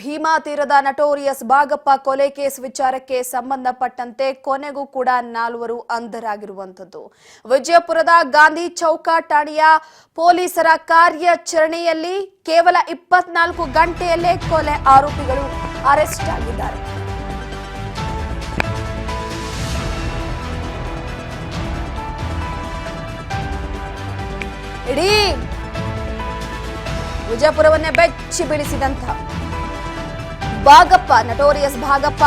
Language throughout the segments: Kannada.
ಭೀಮಾ ತೀರದ ನಟೋರಿಯಸ್ ಬಾಗಪ್ಪ ಕೊಲೆ ಕೇಸ್ ವಿಚಾರಕ್ಕೆ ಸಂಬಂಧಪಟ್ಟಂತೆ ಕೊನೆಗೂ ಕೂಡ 4 ಅಂಧರಾಗಿರುವಂತದ್ದು. ವಿಜಯಪುರದ ಗಾಂಧಿ ಚೌಕ ಠಾಣೆಯ ಪೊಲೀಸರ ಕಾರ್ಯಾಚರಣೆಯಲ್ಲಿ ಕೇವಲ 24 ಗಂಟೆಯಲ್ಲೇ ಕೊಲೆ ಆರೋಪಿಗಳು ಅರೆಸ್ಟ್ ಆಗಿದ್ದಾರೆ. ಇಡೀ ವಿಜಯಪುರವನ್ನೇ ಬೆಚ್ಚಿ ಬೀಳಿಸಿದಂತ ಬಾಗಪ್ಪ ನಟೋರಿಯಸ್ ಬಾಗಪ್ಪ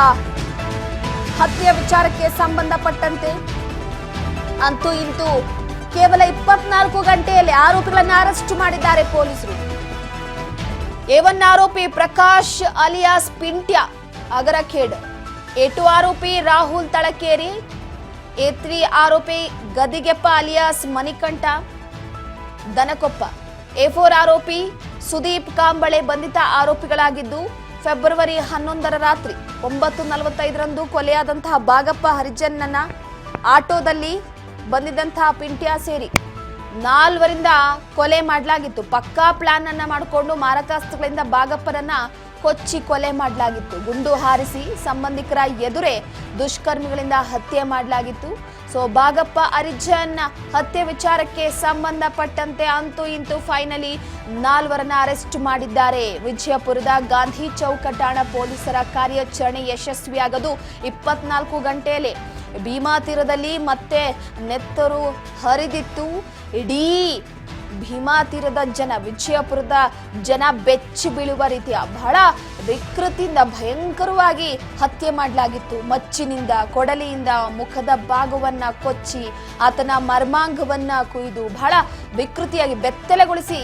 ಹತ್ಯೆ ವಿಚಾರಕ್ಕೆ ಸಂಬಂಧಪಟ್ಟಂತೆ ಅಂತೂ ಇಂತೂ ಕೇವಲ 24 ಗಂಟೆಯಲ್ಲಿ ಆರೋಪಿಗಳನ್ನು ಅರೆಸ್ಟ್ ಮಾಡಿದ್ದಾರೆ ಪೊಲೀಸರು. A1 ಆರೋಪಿ ಪ್ರಕಾಶ್ ಅಲಿಯಾಸ್ ಪಿಂಟ್ಯ ಅಗರಖೇಡ್, A2 ಆರೋಪಿ ರಾಹುಲ್ ತಳಕೇರಿ, A3 ಆರೋಪಿ ಗದಿಗೆಪ್ಪ ಅಲಿಯಾಸ್ ಮಣಿಕಂಠ ದನಕೊಪ್ಪ, A4 ಆರೋಪಿ ಸುದೀಪ್ ಕಾಂಬಳೆ ಬಂಧಿತ ಆರೋಪಿಗಳಾಗಿದ್ದು ಫೆಬ್ರವರಿ 11ರ ರಾತ್ರಿ 9:45ರಂದು ಕೊಲೆಯಾದಂತಹ ಬಾಗಪ್ಪ ಹರಿಜನ್ನನ ಆಟೋದಲ್ಲಿ ಬಂದಿದ್ದಂತಹ ಪಿಂಟ್ಯ ಸೇರಿ 4ರಿಂದ ಕೊಲೆ ಮಾಡಲಾಗಿತ್ತು. ಪಕ್ಕಾ ಪ್ಲಾನ್ ಅನ್ನ ಮಾಡಿಕೊಂಡು ಮಾರಕಾಸ್ತ್ರಗಳಿಂದ ಬಾಗಪ್ಪನನ್ನ ಕೊಚ್ಚಿ ಕೊಲೆ ಮಾಡಲಾಗಿತ್ತು. ಗುಂಡು ಹಾರಿಸಿ ಸಂಬಂಧಿಕರ ಎದುರೇ ದುಷ್ಕರ್ಮಿಗಳಿಂದ ಹತ್ಯೆ ಮಾಡಲಾಗಿತ್ತು. ಸೊ ಬಾಗಪ್ಪ ಹರಿಜನ್ ಹತ್ಯೆ ವಿಚಾರಕ್ಕೆ ಸಂಬಂಧಪಟ್ಟಂತೆ ಅಂತೂ ಇಂತೂ ಫೈನಲಿ 4ರನ್ನ ಅರೆಸ್ಟ್ ಮಾಡಿದ್ದಾರೆ. ವಿಜಯಪುರದ ಗಾಂಧಿ ಚೌಕ ಠಾಣಾ ಪೊಲೀಸರ ಕಾರ್ಯಾಚರಣೆ ಯಶಸ್ವಿಯಾಗದು 24 ಗಂಟೆಯಲ್ಲಿ. ಭೀಮಾ ತೀರದಲ್ಲಿ ಮತ್ತೆ ನೆತ್ತರು ಹರಿದಿತ್ತು. ಇಡೀ ಭೀಮಾ ತೀರದ ಜನ, ವಿಜಯಪುರದ ಜನ ಬೆಚ್ಚಿ ಬೀಳುವ ರೀತಿಯ ಬಹಳ ವಿಕೃತಿಯಿಂದ ಭಯಂಕರವಾಗಿ ಹತ್ಯೆ ಮಾಡಲಾಗಿತ್ತು. ಮಚ್ಚಿನಿಂದ, ಕೊಡಲಿಯಿಂದ ಮುಖದ ಭಾಗವನ್ನ ಕೊಚ್ಚಿ ಆತನ ಮರ್ಮಾಂಗವನ್ನ ಕುಯ್ದು ಬಹಳ ವಿಕೃತಿಯಾಗಿ ಬೆತ್ತಲೆಗೊಳಿಸಿ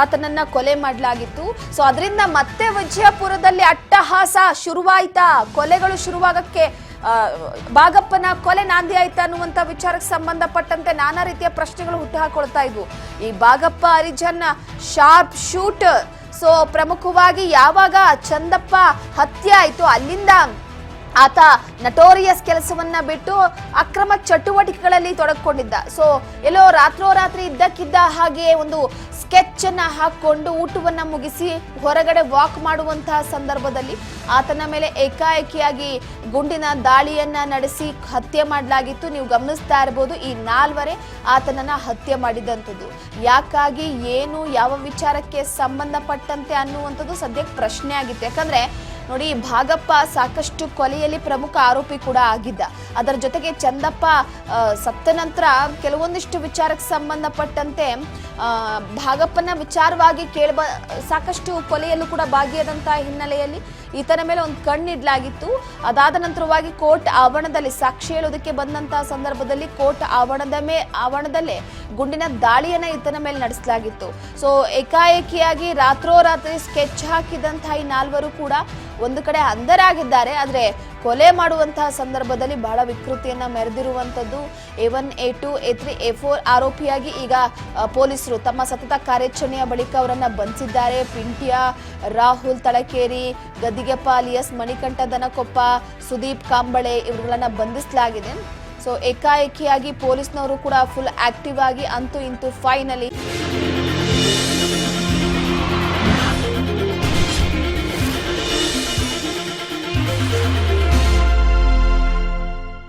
ಆತನನ್ನ ಕೊಲೆ ಮಾಡಲಾಗಿತ್ತು. ಸೊ ಅದರಿಂದ ಮತ್ತೆ ವಿಜಯಪುರದಲ್ಲಿ ಅಟ್ಟಹಾಸ ಶುರುವಾಯ್ತಾ? ಕೊಲೆಗಳು ಶುರುವಾಗಕ್ಕೆ ಬಾಗಪ್ಪನ ಕೊಲೆ ನಾಂದಿ ಆಯ್ತಾ ಅನ್ನುವಂತ ವಿಚಾರಕ್ಕೆ ಸಂಬಂಧಪಟ್ಟಂತೆ ನಾನಾ ರೀತಿಯ ಪ್ರಶ್ನೆಗಳು ಹುಟ್ಟುಹಾಕೊಳ್ತಾ ಇದ್ವು. ಈ Bagappa Harijan sharp shooter. So ಪ್ರಮುಖವಾಗಿ ಯಾವಾಗ ಚಂದಪ್ಪ ಹತ್ಯೆ ಆಯ್ತು ಅಲ್ಲಿಂದ ಆತ ನಟೋರಿಯಸ್ ಕೆಲಸವನ್ನ ಬಿಟ್ಟು ಅಕ್ರಮ ಚಟುವಟಿಕೆಗಳಲ್ಲಿ ತೊಡಗಿಕೊಂಡಿದ್ದ. ಸೊ ಎಲ್ಲೋ ರಾತ್ರೋರಾತ್ರಿ ಇದ್ದಕ್ಕಿದ್ದ ಹಾಗೆ ಒಂದು ಸ್ಕೆಚ್ ಅನ್ನ ಹಾಕೊಂಡು ಊಟವನ್ನ ಮುಗಿಸಿ ಹೊರಗಡೆ ವಾಕ್ ಮಾಡುವಂತಹ ಸಂದರ್ಭದಲ್ಲಿ ಆತನ ಮೇಲೆ ಏಕಾಏಕಿಯಾಗಿ ಗುಂಡಿನ ದಾಳಿಯನ್ನ ನಡೆಸಿ ಹತ್ಯೆ ಮಾಡಲಾಗಿತ್ತು. ನೀವು ಗಮನಿಸ್ತಾ ಇರಬಹುದು, ಈ 4ವರೇ ಆತನನ್ನ ಹತ್ಯೆ ಮಾಡಿದಂಥದ್ದು. ಯಾಕಾಗಿ, ಏನು, ಯಾವ ವಿಚಾರಕ್ಕೆ ಸಂಬಂಧಪಟ್ಟಂತೆ ಅನ್ನುವಂಥದ್ದು ಸದ್ಯಕ್ಕೆ ಪ್ರಶ್ನೆ ಆಗಿತ್ತು. ಯಾಕಂದ್ರೆ ನೋಡಿ, ಬಾಗಪ್ಪ ಸಾಕಷ್ಟು ಕೊಲೆಯಲ್ಲಿ ಪ್ರಮುಖ ಆರೋಪಿ ಕೂಡ ಆಗಿದ್ದ. ಅದರ ಜೊತೆಗೆ ಚಂದಪ್ಪ ಸತ್ತ ನಂತರ ಕೆಲವೊಂದಿಷ್ಟು ವಿಚಾರಕ್ಕೆ ಸಂಬಂಧಪಟ್ಟಂತೆ ಬಾಗಪ್ಪನ ವಿಚಾರವಾಗಿ ಸಾಕಷ್ಟು ಕೊಲೆಯಲ್ಲೂ ಕೂಡ ಭಾಗಿಯಾದಂತಹ ಹಿನ್ನೆಲೆಯಲ್ಲಿ ಈತನ ಮೇಲೆ ಒಂದು ಕಣ್ಣಿಡ್ಲಾಗಿತ್ತು. ಅದಾದ ನಂತರವಾಗಿ ಕೋರ್ಟ್ ಆವರಣದಲ್ಲಿ ಸಾಕ್ಷಿ ಹೇಳೋದಕ್ಕೆ ಬಂದಂತಹ ಸಂದರ್ಭದಲ್ಲಿ ಕೋರ್ಟ್ ಆವರಣದಲ್ಲೇ ಗುಂಡಿನ ದಾಳಿಯನ್ನ ಈತನ ಮೇಲೆ ನಡೆಸಲಾಗಿತ್ತು. ಸೊ ಏಕಾಏಕಿಯಾಗಿ ರಾತ್ರೋರಾತ್ರಿ ಸ್ಕೆಚ್ ಹಾಕಿದಂತಹ ಈ 4ರು ಕೂಡ ಒಂದು ಕಡೆ ಅಂಧರಾಗಿದ್ದಾರೆ. ಆದರೆ ಕೊಲೆ ಮಾಡುವಂತಹ ಸಂದರ್ಭದಲ್ಲಿ ಬಹಳ ವಿಕೃತಿಯನ್ನ ಮೆರೆದಿರುವಂತದ್ದು. A1, A2, A3, A4 ಆರೋಪಿಯಾಗಿ ಈಗ ಪೊಲೀಸರು ತಮ್ಮ ಸತತ ಕಾರ್ಯಾಚರಣೆಯ ಬಳಿಕ ಅವರನ್ನ ಬಂಧಿಸಿದ್ದಾರೆ. ಪಿಂಟ್ಯ, ರಾಹುಲ್ ತಳಕೇರಿ, ಗದಿಗೆಪ್ಪ ಅಲಿಯಾಸ್ ಮಣಿಕಂಠ ದನಕೊಪ್ಪ, ಸುದೀಪ್ ಕಾಂಬಳೆ ಇವರುಗಳನ್ನ ಬಂಧಿಸಲಾಗಿದೆ. ಸೊ ಏಕಾಏಕಿಯಾಗಿ ಪೊಲೀಸ್ನವರು ಕೂಡ ಫುಲ್ ಆಕ್ಟಿವ್ ಆಗಿ ಅಂತೂ ಇಂತೂ ಫೈನಲಿ